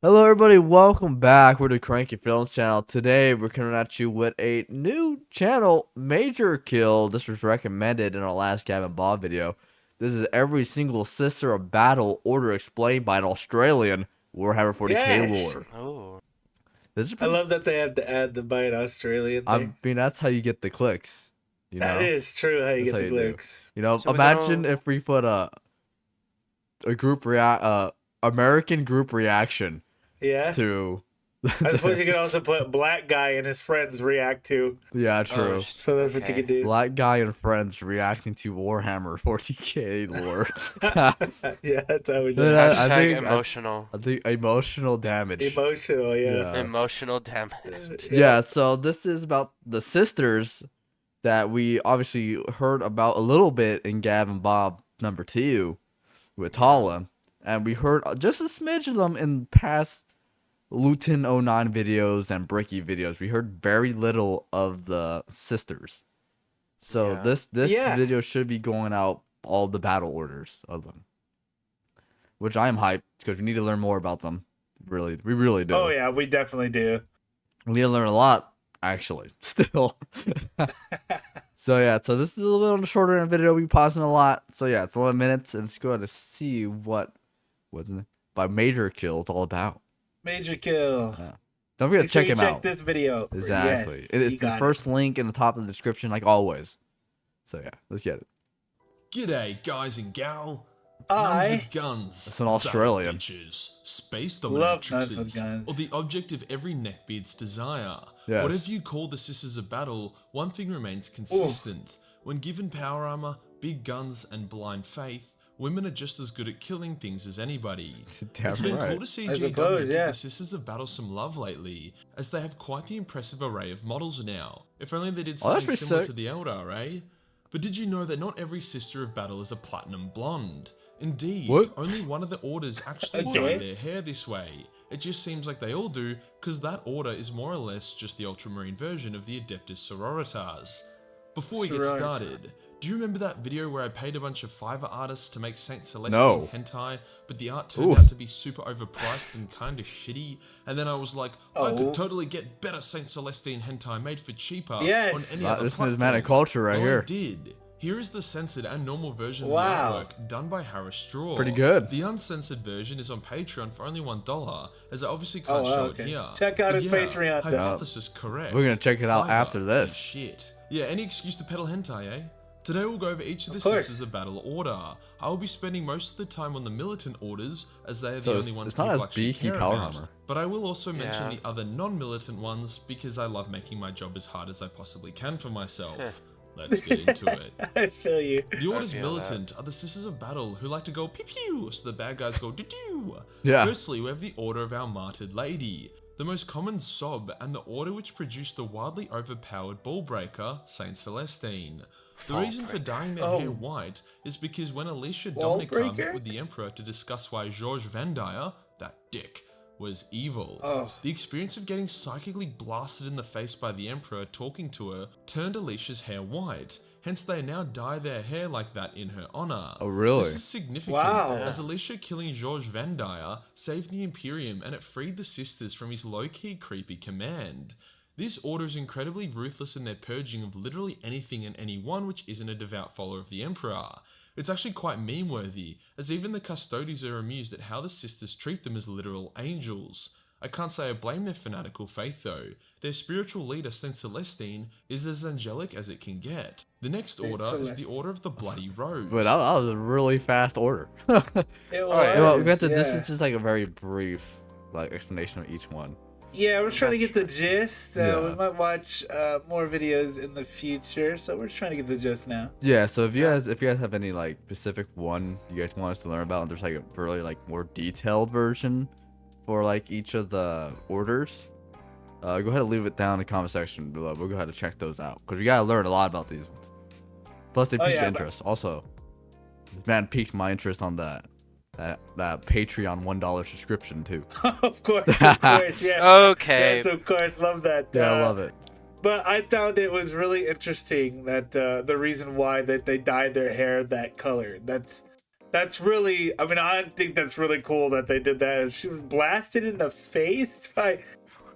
Hello everybody, welcome back. We're the Cranky Films channel. Today we're coming at you with a new channel, Major Kill. This was recommended in our last Gavin Bob video. This is every single Sister of Battle order explained by an Australian Warhammer 40k Yes. lore. Oh, This is I pretty, love that they have to add the bite Australian I there. mean, that's how you get the clicks, you That know? is true how you That's get how the you do. clicks. You know, so we imagine don't. if we put a group American group reaction Yeah. to I suppose you could also put black guy and his friends react to. Yeah, Oh, true. So that's what you okay. could do. Black guy and friends reacting to Warhammer 40k lore. Yeah, that's how we do it. I Hashtag think emotional. I think emotional damage. Emotional, yeah. Yeah. Emotional damage. Yeah, so this is about the sisters that we obviously heard about a little bit in Gavin Bob #2 with Tala, and we heard just a smidge of them in past Luton '09 videos and Bricky videos. We heard very little of the sisters. So Yeah. this Yeah. video should be going out all the battle orders of them, which I am hyped because we need to learn more about them. Really, we really do. Oh yeah, we definitely do. We need to learn a lot, actually. Still. So yeah, so this is a little bit on the shorter end video. We pausing a lot. So yeah, it's 11 minutes, and let's go ahead to see what's in it by Major Kill it's all about. Major kill. Yeah. Don't forget to Make sure check you him check out. this video. Exactly. Yes, It's you the got first link in the top of the description, like always. So yeah, let's get it. G'day, guys and gal. I- Nuns with guns. That's an Australian. Bitches, space Love nuns dominatrixes, with guns. or the object of every neckbeard's desire. Yes. Whatever you call the sisters of battle, one thing remains consistent. When given power armor, big guns, and blind faith, women are just as good at killing things as anybody. Damn It's been right. cool to see I GW suppose, give yeah. the Sisters of Battle some love lately, as they have quite the impressive array of models now. If only they did Oh, that's something pretty similar sick. to the Eldar, eh? But did you know that not every Sister of Battle is a platinum blonde? Indeed, What? only one of the orders actually Okay. dye their hair this way. It just seems like they all do, because that order is more or less just the ultramarine version of the Adeptus Sororitas. Before we get Sororitas. started, do you remember that video where I paid a bunch of Fiverr artists to make Saint Celestine No. hentai, but the art turned Oof. out to be super overpriced and kinda shitty? And then I was like, I Oh. could totally get better Saint Celestine hentai made for cheaper Yes. on any Wow, other this is platform. Numismatic culture right Well, here. I did. Here is the censored and normal version Wow. of the artwork done by Harris Straw. Pretty good. The uncensored version is on Patreon for only $1, as I obviously Oh, can't wow, show okay. it here. Check out But his yeah, Patreon, though. hypothesis correct. We're gonna check it out Fiverr after this. is shit. Yeah, any excuse to peddle hentai, eh? Today we'll go over each of the Of course. Sisters of Battle order. I will be spending most of the time on the militant orders, as they are So the it's- only ones it's not people as actually beefy care Power about. Hammer. But I will also mention Yeah. the other non-militant ones, because I love making my job as hard as I possibly can for myself. Let's get into it. I feel you. The Order's feel militant are the Sisters of Battle, who like to go pew pew, so the bad guys go doo doo. Yeah. Firstly, we have the Order of our Martyred Lady, the most common sob, and the order which produced the wildly overpowered ball breaker, Saint Celestine. The reason for dyeing their hair Oh. white is because when Alicia Ball Dominica breaker? met with the Emperor to discuss why Georges Vandire, that dick, was evil. Oh. The experience of getting psychically blasted in the face by the Emperor talking to her turned Alicia's hair white, hence they now dye their hair like that in her honor. Oh, really? This is significant, Wow. as Alicia killing Georges Vandire saved the Imperium and it freed the sisters from his low-key creepy command. This order is incredibly ruthless in their purging of literally anything and anyone which isn't a devout follower of the Emperor. It's actually quite meme-worthy, as even the Custodes are amused at how the sisters treat them as literal angels. I can't say I blame their fanatical faith though. Their spiritual leader, Saint Celestine, is as angelic as it can get. The next Saint order is the Celestine. Order of the Bloody Rose. But that was a really fast order. It yeah. Well, was, granted, this yeah. is just like a very brief like explanation of each one. Yeah, we're trying to get the gist. Yeah. We might watch more videos in the future, so we're just trying to get the gist now. Yeah, so if you guys have any like specific one you guys want us to learn about, and there's like a really like more detailed version for like each of the orders, go ahead and leave it down in the comment section below. We'll go ahead and check those out because we gotta learn a lot about these ones. Plus, they Oh, piqued yeah, interest. Also, this man piqued my interest on that Patreon $1 subscription too. Of course, yeah. Okay. Yes, of course, love that. Yeah, I love it. But I found it was really interesting that the reason why that they dyed their hair that color. That's really, I mean, I think that's really cool that they did that. She was blasted in the face by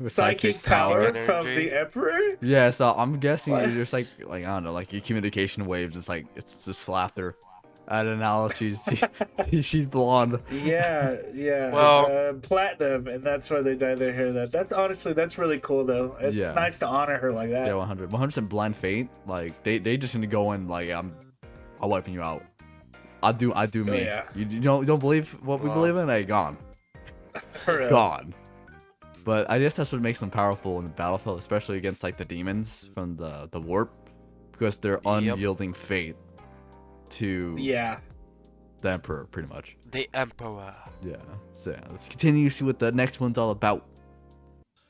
With psychic power Psychic from energy. the Emperor? Yeah, so I'm guessing What? you're just like I don't know, like your communication waves. It's like it's just slapped her. I don't know. She's blonde. Yeah, yeah. Well- Platinum, and that's why they dye their hair that. That's honestly, that's really cool, though. It's Yeah. nice to honor her like that. Yeah, 100% blind fate. Like they just gonna go in like I'm wiping you out. I do me. yeah. You don't believe what we Wow. believe in? Hey, gone. For real. Gone. But I guess that's what makes them powerful in the battlefield, especially against like the demons from the warp, because they're unyielding fate to Yeah. the emperor, pretty much. The Emperor. Yeah. So yeah, let's continue to see what the next one's all about.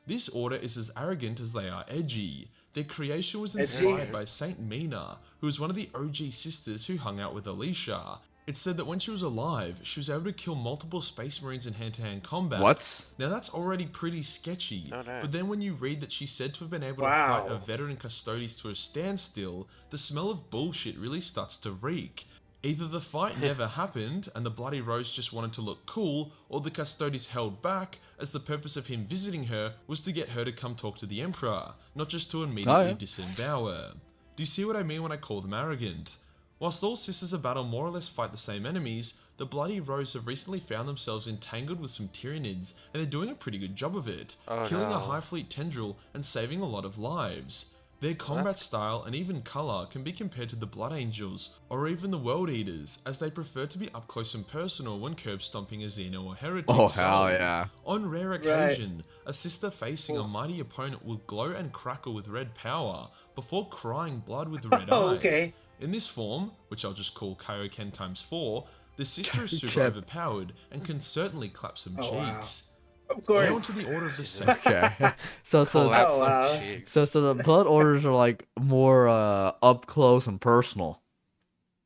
This order is as arrogant as they are edgy. Their creation was Edgy. inspired by Saint Mina, who was one of the OG sisters who hung out with Alicia. It's said that when she was alive, she was able to kill multiple space marines in hand-to-hand combat. What? Now that's already pretty sketchy, Oh, no. but then when you read that she's said to have been able Wow. to fight a veteran Custodes to a standstill, the smell of bullshit really starts to reek. Either the fight never happened and the Bloody Rose just wanted to look cool, or the Custodes held back as the purpose of him visiting her was to get her to come talk to the Emperor, not just to immediately disavow her. Do you see what I mean when I call them arrogant? Whilst all sisters of battle more or less fight the same enemies, the Bloody Rose have recently found themselves entangled with some Tyranids, and they're doing a pretty good job of it, Oh, killing no. a High Fleet tendril and saving a lot of lives. Their combat style and even colour can be compared to the Blood Angels, or even the World Eaters, as they prefer to be up close and personal when curb stomping a Xeno or Heretic Oh, soul. hell yeah. On rare occasion, a sister facing a mighty opponent will glow and crackle with red power, before crying blood with red Oh, eyes. okay. In this form, which I'll just call Kaioken times 4, the sister is super Kaioken. overpowered and can certainly clap some Oh, wow. cheeks. Of Now course. onto the order of the Okay. so Collapse Oh, some wow. cheeks. so the blood orders are like more up close and personal.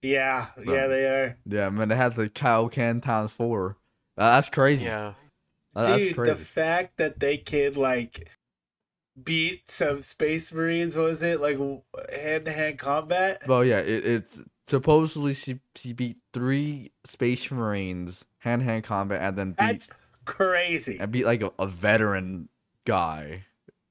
Yeah, yeah, they are. Yeah, man, they have the Kaioken times 4. That's crazy. Yeah. That's Dude, crazy. the fact that they could, like, beat some Space Marines, what was it? Like, hand-to-hand combat? Well, yeah, it's supposedly she beat 3 Space Marines hand-to-hand combat and then That's crazy. beat like a veteran guy.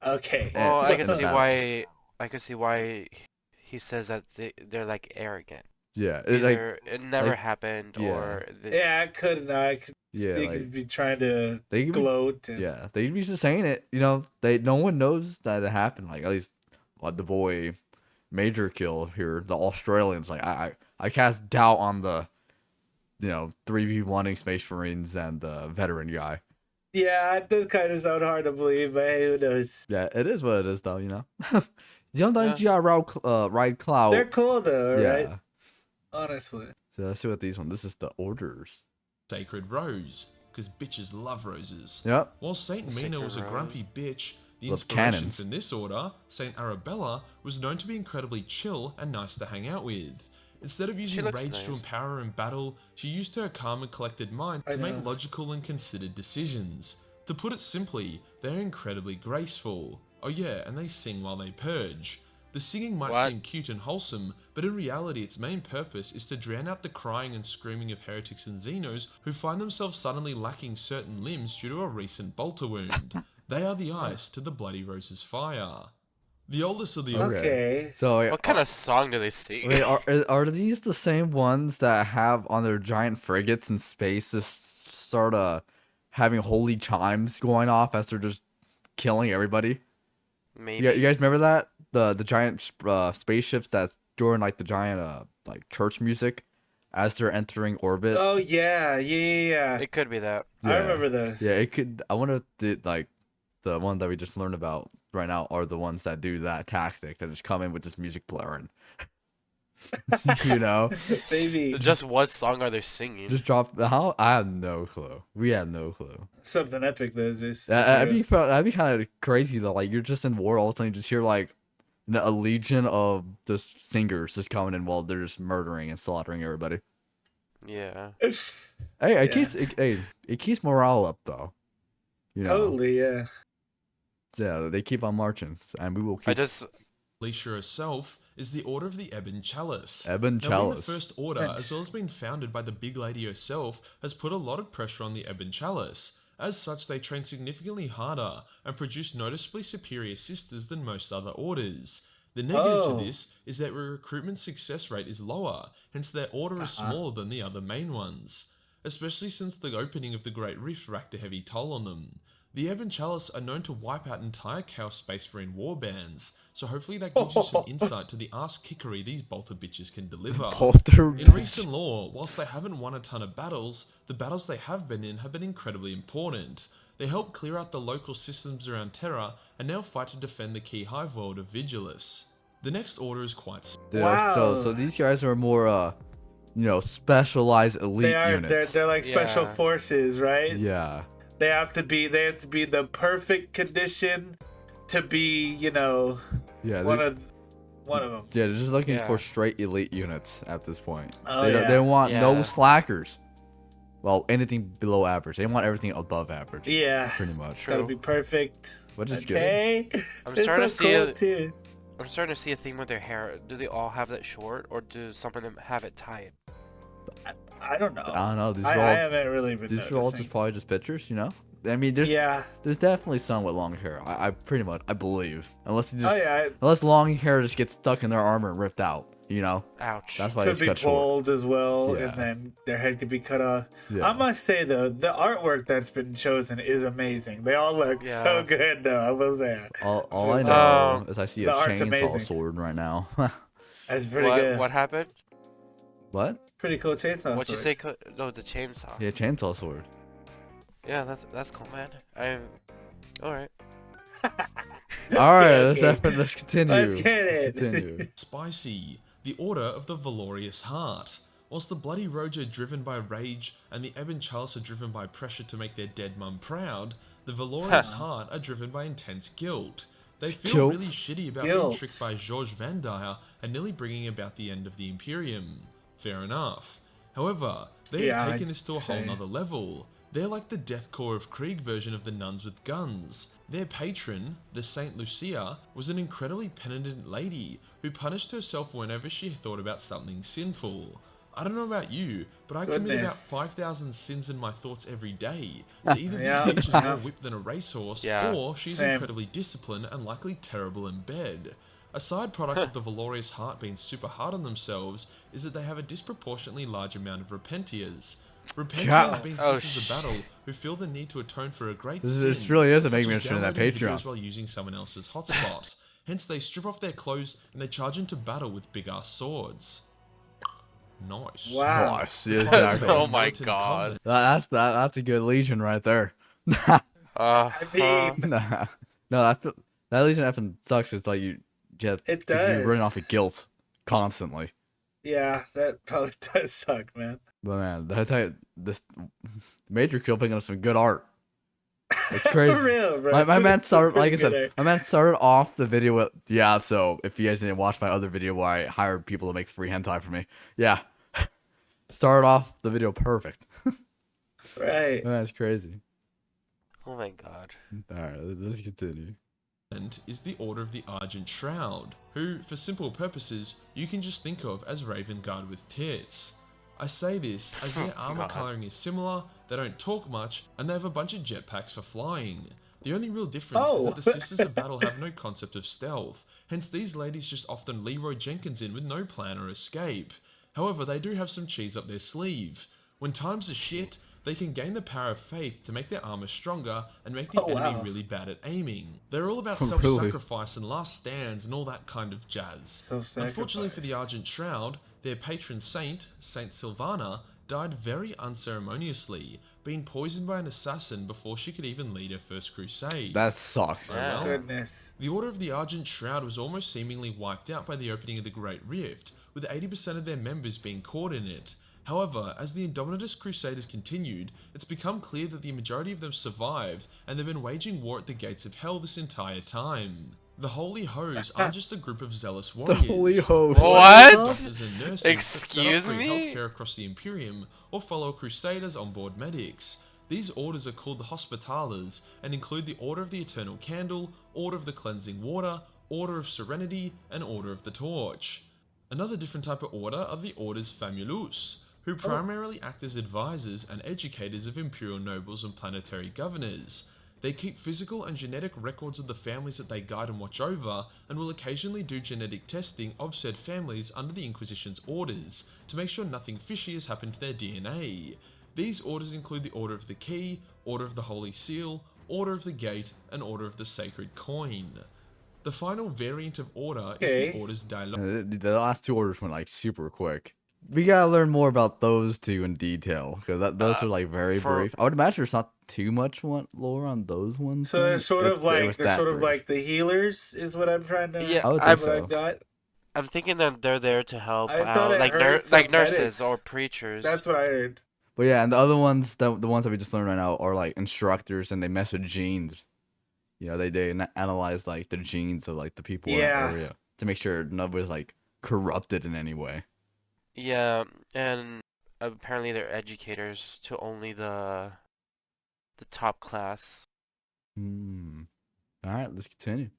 Okay. Well, I can in see battle. why. I can see why he says that they're like arrogant. Yeah, it, like Either it never like- happened, yeah. or Yeah, I couldn't. yeah, They like could be trying to they could be- gloat. And, yeah, they be just saying it. You know, no one knows that it happened. Like at least the boy Major Kill here, the Australians. Like I cast doubt on the 3v1ing Space Marines and the veteran guy. Yeah, it does kind of sound hard to believe, but hey, who knows? Yeah, it is what it is, though. You know, you don't Yeah. ride cloud. They're cool, though, yeah. right? Honestly. So let's see what these one. This is the orders. Sacred Rose, because bitches love roses. Yep. While Saint Mina Sacred was a Rose. grumpy bitch, the Love inspirations cannons. in this order, Saint Arabella, was known to be incredibly chill and nice to hang out with. Instead of using looks rage to nice. empower her in battle, she used her calm and collected mind I to make know. logical and considered decisions. To put it simply, they're incredibly graceful. Oh yeah, and they sing while they purge. The singing might What? seem cute and wholesome, but in reality its main purpose is to drown out the crying and screaming of heretics and Xenos who find themselves suddenly lacking certain limbs due to a recent bolter wound. They are the ice to the Bloody Rose's fire. The oldest of the Okay. Okay. So wait, what kind of song do they sing? wait, are these the same ones that have on their giant frigates in space just sort of having holy chimes going off as they're just killing everybody? Maybe. You guys remember that the giant spaceships that's during like the giant like church music as they're entering orbit? Oh, yeah, yeah. It could be that. I remember those. Yeah, it could. I wonder if the one that we just learned about right now are the ones that do that tactic that just come in with this music blaring. You know, Maybe Just what song are they singing? just drop how I have no clue. We have no clue. something epic, those is. That'd be kind of crazy though. Like you're just in war all of a sudden, you just hear like a legion of just singers just coming in while they're just murdering and slaughtering everybody. Yeah. Hey, Yeah. it keeps morale up though. You know, Totally, yeah. yeah, they keep on marching, and we will keep. I just Alicia herself is the Order of the Ebon Chalice. Ebon Now, being Chalice. the first order, as well as being founded by the big lady herself, has put a lot of pressure on the Ebon Chalice. As such, they train significantly harder and produce noticeably superior sisters than most other orders. The negative to this is that their recruitment success rate is lower, hence their order is smaller than the other main ones. Especially since the opening of the Great Rift racked a heavy toll on them. The Ebon Chalice are known to wipe out entire Chaos Space Marine warbands, so hopefully that gives you some insight to the ass-kickery these bolter bitches can deliver. Bolter In bitch. recent lore, whilst they haven't won a ton of battles, the battles they have been in have been incredibly important. They help clear out the local systems around Terra, and now fight to defend the key hive world of Vigilus. The next order is quite Dude, Wow. So these guys are more specialized elite They are. units. They're like special Yeah. forces, right? Yeah. They have to be the perfect condition to be, Yeah. one these- of them. Yeah, they're just looking Yeah. for straight elite units at this point. Oh, they yeah. they want no Yeah. slackers. Well, anything below average. They want everything above average. Yeah. Pretty much. True. Gotta be perfect. Which is good. Okay. I'm It's starting to so see cool, it. too. I'm starting to see a theme with their hair. Do they all have that short, or do some of them have it tied? I don't know. I don't know. These I are all, haven't really been these are all noticing. just probably just pictures, you know? I mean, there's Yeah. there's definitely some with long hair. I pretty much I believe. Unless you just Oh yeah. unless long hair just gets stuck in their armor and ripped out, you know? Ouch. That's why Could it's be cut short. bald as well, Yeah. and then their head could be cut off. Yeah. I must say though, the artwork that's been chosen is amazing. They all look Yeah. so good though. I will say All I know Um, is I see a the art's chainsaw amazing. sword right now. that's pretty what? good. What happened? What? Pretty cool chainsaw. What'd you sword. say? No, the chainsaw. Yeah, chainsaw sword. Yeah, that's cool, man. All right. All right, okay. let's continue. Let's get it. Continue. spicy. The Order of the Valorous Heart. Whilst the Bloody Rogue are driven by rage and the Ebon Chalice are driven by pressure to make their dead mum proud, the Valorous Heart are driven by intense guilt. They feel Guilt? really shitty about Guilt. being tricked by George Van Dyer and nearly bringing about the end of the Imperium. Fair enough. However, they Yeah, have taken I'd this to a whole say. nother level. They're like the Deathcore of Krieg version of the nuns with guns. Their patron, the Saint Lucia, was an incredibly penitent lady who punished herself whenever she thought about something sinful. I don't know about you, but I commit about Goodness. 5,000 sins in my thoughts every day. So either Yeah, this bitch is yeah. more whipped than a racehorse, Yeah. or she's Same. incredibly disciplined and likely terrible in bed. A side product of the Valorous Heart being super hard on themselves is that they have a disproportionately large amount of repentiers. Repentiers God. being Oh, sisters of battle who feel the need to atone for a great This sin. really is such making me as interested in that downloading videos Patreon. while using someone else's hotspot. Hence, they strip off their clothes and they charge into battle with big-ass swords. Nice. Wow. Nice. Yeah, exactly. Oh my Militant God. combat. That's a good legion right there. Uh, I mean, Nah. No, that legion effing sucks. It's like you just It you're running off does. of guilt constantly. yeah, that probably does suck, man. But man, I tell you, this Major Kill picking up some good art. It's crazy. For real, bro. My man It's started, like I pretty good said, art. my man started off the video with, yeah, so if you guys didn't watch my other video where I hired people to make free hentai for me, yeah. Started off the video perfect. Right. That's crazy. oh my God. Alright, let's continue. And is the Order of the Argent Shroud, who, for simple purposes, you can just think of as Raven Guard with tits. I say this as their armor God. coloring is similar, they don't talk much, and they have a bunch of jetpacks for flying. The only real difference Oh. is that the Sisters of Battle have no concept of stealth, hence these ladies just often Leroy Jenkins in with no plan or escape. However, they do have some cheese up their sleeve. When times are shit, they can gain the power of faith to make their armor stronger and make the Oh, enemy wow. really bad at aiming. They're all about Really? self-sacrifice and last stands and all that kind of jazz. Unfortunately for the Argent Shroud, their patron saint, Saint Sylvana, died very unceremoniously, being poisoned by an assassin before she could even lead her first crusade. That sucks. Yeah. Goodness. The Order of the Argent Shroud was almost seemingly wiped out by the opening of the Great Rift, with 80% of their members being caught in it. However, as the Indomitus Crusaders continued, it's become clear that the majority of them survived, and they've been waging war at the gates of hell this entire time. The Holy Hose aren't just a group of zealous The warriors. holy host. What? Doctors and nurses that set up Excuse free me? healthcare across the Imperium, or fellow Crusaders on board medics. These orders are called the Hospitalers, and include the Order of the Eternal Candle, Order of the Cleansing Water, Order of Serenity, and Order of the Torch. Another different type of order are the Orders Famulus, who primarily act as advisors and educators of imperial nobles and planetary governors. They keep physical and genetic records of the families that they guide and watch over, and will occasionally do genetic testing of said families under the Inquisition's orders, to make sure nothing fishy has happened to their DNA. These orders include the Order of the Key, Order of the Holy Seal, Order of the Gate, and Order of the Sacred Coin. The final variant of order is the Orders Dialogue. The last two orders went like super quick. We gotta learn more about those two in detail, because those are like very brief. I would imagine there's not too much lore on those ones. So they're sort of like the healers, is what I'm trying to. Yeah, I would I've think so. I've got. I'm thinking that they're there to help I out, thought I like heard some like nurses medics. or preachers. That's what I heard. But yeah, and the other ones, the ones that we just learned right now, are like instructors, and they mess with genes. You know, they analyze like the genes of like the people in the area to make sure nobody's like corrupted in any way. Yeah, and apparently they're educators to only the top class. Alright, let's continue.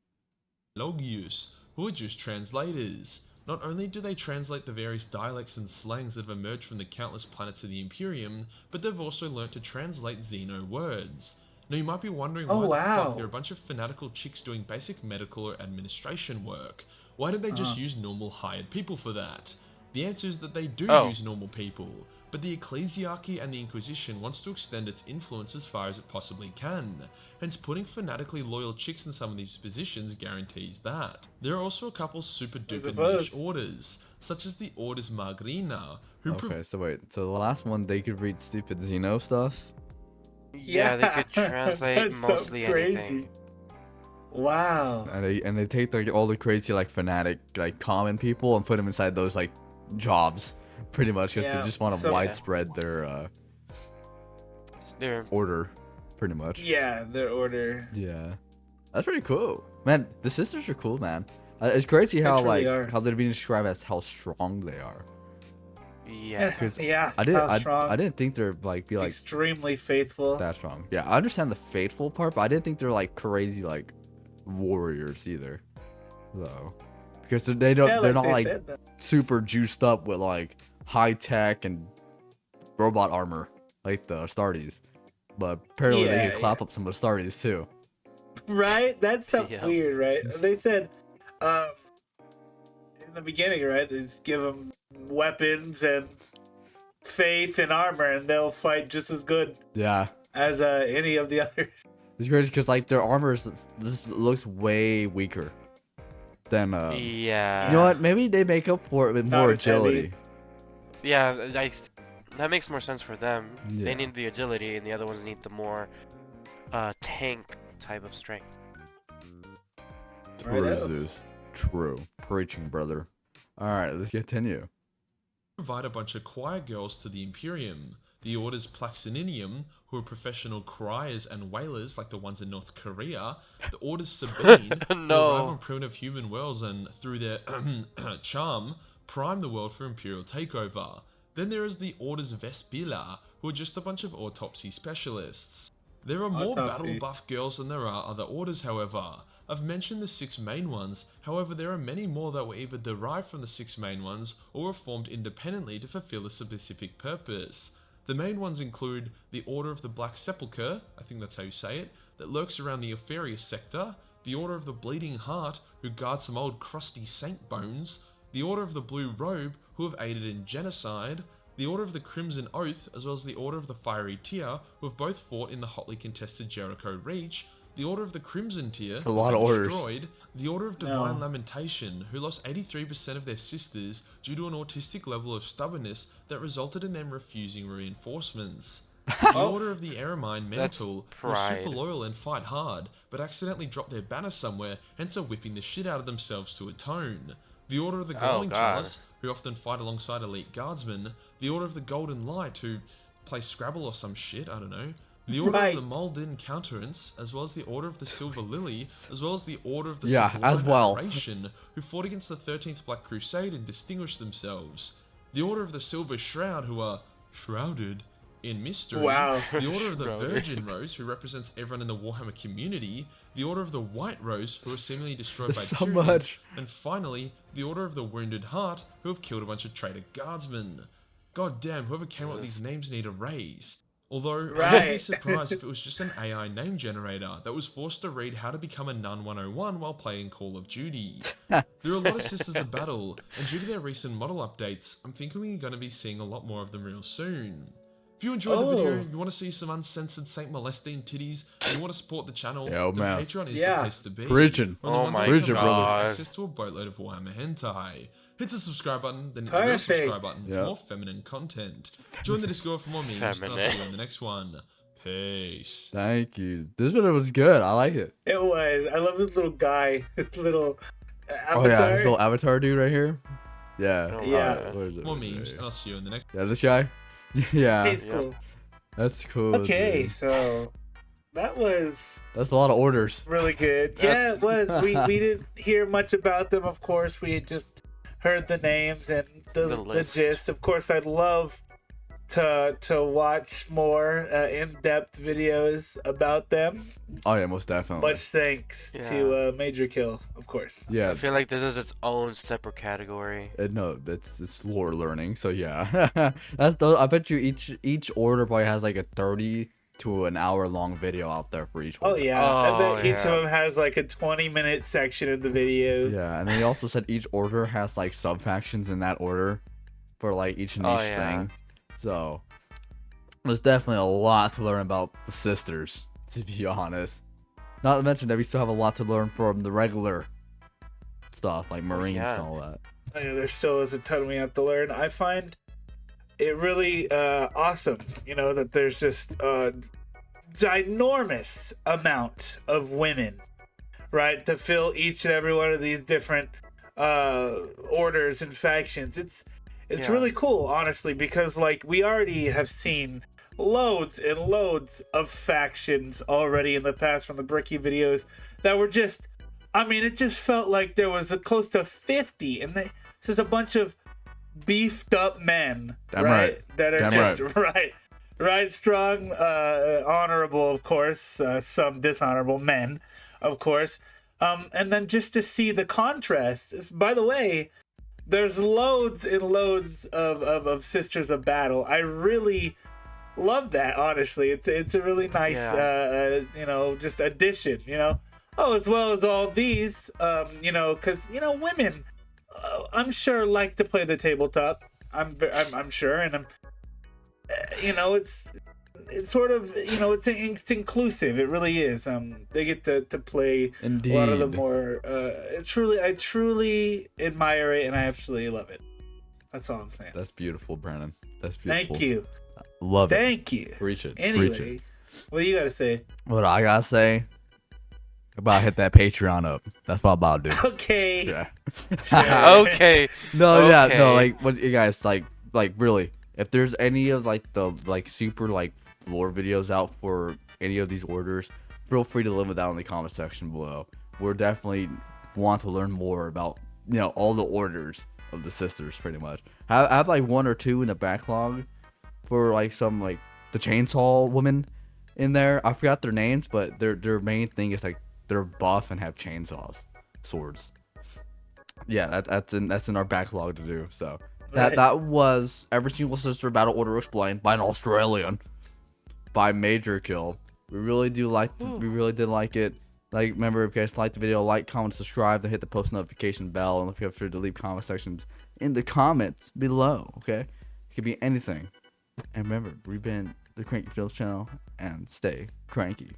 Logius, who are just translators. Not only do they translate the various dialects and slangs that have emerged from the countless planets of the Imperium, but they've also learnt to translate Xeno words. Now you might be wondering why the fuck there are a bunch of fanatical chicks doing basic medical or administration work. Why did they just use normal hired people for that? The answer is that they do use normal people, but the Ecclesiarchy and the Inquisition wants to extend its influence as far as it possibly can, hence putting fanatically loyal chicks in some of these positions guarantees that. There are also a couple super duper niche orders, such as the Orders Magrina, who Okay, so wait, so the last one, they could read stupid Xeno stuff? Yeah, they could translate that's mostly so crazy. anything. Wow. And they take like all the crazy like fanatic like common people and put them inside those like jobs, pretty much, because they just want to widespread their order, pretty much. Yeah, their order. Yeah, that's pretty cool, man. The sisters are cool, man. It's crazy how how they're being described as how strong they are. Yeah, yeah. I didn't think they're like extremely faithful. That strong. Yeah, I understand the faithful part, but I didn't think they're like crazy like warriors either, though, because they don't. They're not like super juiced up with like high tech and robot armor like the Astartes, but apparently they can clap up some Astartes too. Right? That's so weird, right? They said in the beginning, right? They just give them weapons and faith and armor, and they'll fight just as good. Yeah. As any of the others. It's crazy because like their armor just looks way weaker than yeah. You know what? Maybe they make up for it with more agility. Heavy. Yeah, that makes more sense for them. Yeah. They need the agility, and the other ones need the more tank type of strength. True, Zeus. True. Preaching, brother. Alright, let's continue. Provide a bunch of choir girls to the Imperium. The Orders Plaxininium, who are professional criers and wailers like the ones in North Korea. The Orders Sabine, who arrive on primitive human worlds and, through their charm, prime the world for Imperial takeover. Then there is the Orders Vespila, who are just a bunch of autopsy specialists. There are more battle buff girls than there are other orders, however. I've mentioned the 6 main ones, however there are many more that were either derived from the 6 main ones or were formed independently to fulfill a specific purpose. The main ones include the Order of the Black Sepulchre, I think that's how you say it, that lurks around the Opharius sector, the Order of the Bleeding Heart, who guard some old crusty saint bones, the Order of the Blue Robe, who have aided in genocide, the Order of the Crimson Oath, as well as the Order of the Fiery Tear, who have both fought in the hotly contested Jericho Reach, the Order of the Crimson Tear, a lot of orders. Destroyed, the Order of Divine Lamentation, who lost 83% of their sisters due to an autistic level of stubbornness that resulted in them refusing reinforcements. The Order of the Eremine Mantle, who are super loyal and fight hard, but accidentally drop their banner somewhere, hence are whipping the shit out of themselves to atone. The Order of the Glowing Chalice, who often fight alongside elite guardsmen. The Order of the Golden Light, who play Scrabble or some shit, I don't know. The Order of the Muldin Counterance, as well as the Order of the Silver Lily, as well as the Order of the Sublime Adoration, who fought against the 13th Black Crusade and distinguished themselves. The Order of the Silver Shroud, who are shrouded In mystery, Wow. the Order of the Brother. Virgin Rose, who represents everyone in the Warhammer community, the Order of the White Rose, who are seemingly destroyed by So Tyranids, much. and finally, the Order of the Wounded Heart, who have killed a bunch of traitor guardsmen. God damn, whoever came up with these names need a raise. Although, I wouldn't be Right. surprised if it was just an AI name generator that was forced to read how to become a Nun 101 while playing Call of Duty. There are a lot of Sisters of Battle, and due to their recent model updates, I'm thinking we're going to be seeing a lot more of them real soon. If you enjoyed the video, you want to see some uncensored Saint Molestine titties, and you want to support the channel, Yo, then man. Patreon is Yeah. the place to be. Preaching. We're the Oh ones my that Preaching, can brother. provide God. access to a boatload of Warhammer hentai. Hit the subscribe button, then hit the real Perfect. subscribe button for Yeah. more feminine content. Join the Discord for more memes, and I'll Feminine. see you in the next one. Peace. Thank you. This video was good. I like it. It was. I love this little guy. His little Oh yeah, avatar. this little avatar dude right here. Yeah. Oh, Yeah. What is it? More memes, and I'll see you in the next Yeah, this guy. Yeah, He's Yep. cool. that's cool. Okay, dude. so that was That's a lot of orders. really good. Yeah, it was. We didn't hear much about them, of course. We had just heard the names and the list. gist. Of course, I'd love to watch more in-depth videos about them. Oh yeah, most definitely. Much thanks Yeah. to Major Kill, of course. Yeah. I feel like this is its own separate category. No, it's lore learning. So yeah, I bet you each order probably has like a 30 to an hour long video out there for each Oh order. yeah, I Oh, bet each yeah. of them has like a 20-minute section of the video. Yeah, and then he also said each order has like sub factions in that order for like each niche Oh, yeah. thing. So there's definitely a lot to learn about the sisters, to be honest. Not to mention that we still have a lot to learn from the regular stuff like Marines yeah. and all that. Yeah, there still is a ton we have to learn. I find it really awesome, that there's just a ginormous amount of women, right, to fill each and every one of these different orders and factions. It's Yeah. really cool, honestly, because like we already have seen loads and loads of factions already in the past from the Bricky videos that were just, I mean, it just felt like there was close to 50, and just a bunch of beefed up men, Damn right? right. That are Damn just right, strong, honorable, of course, some dishonorable men, of course, and then just to see the contrast. By the way, there's loads and loads of Sisters of Battle. I really love that, honestly. It's a really nice, just addition, Oh, as well as all these, because, women, I'm sure like to play the tabletop. I'm sure, and it's sort of, it's inclusive. It really is. They get to play Indeed. a lot of the more. I truly admire it, and I absolutely love it. That's all I'm saying. That's beautiful, Brandon. That's beautiful. Thank you. Love it. Thank you. Preach it. Preach Anyway, it. what do you gotta say? What I gotta say? About hit that Patreon up. That's what I'm about to do. Okay. Yeah. Okay. No, yeah, no, Okay. like what you guys like really. If there's any of like the like super like lore videos out for any of these orders, feel free to leave it down in the comment section below. We're definitely want to learn more about all the orders of the sisters, pretty much. I have like one or two in the backlog for like some like the chainsaw women in there. I forgot their names, but their main thing is like they're buff and have chainsaws, swords. Yeah, that's in our backlog to do. So Right. that was every single sister battle order explained by an Australian, by Major Kill. We really did like it. Like, remember, if you guys liked the video, like, comment, subscribe, then hit the post notification bell, and feel free to leave comment sections in the comments below. Okay, it could be anything. And remember, we've been the Cranky Films channel, and stay cranky.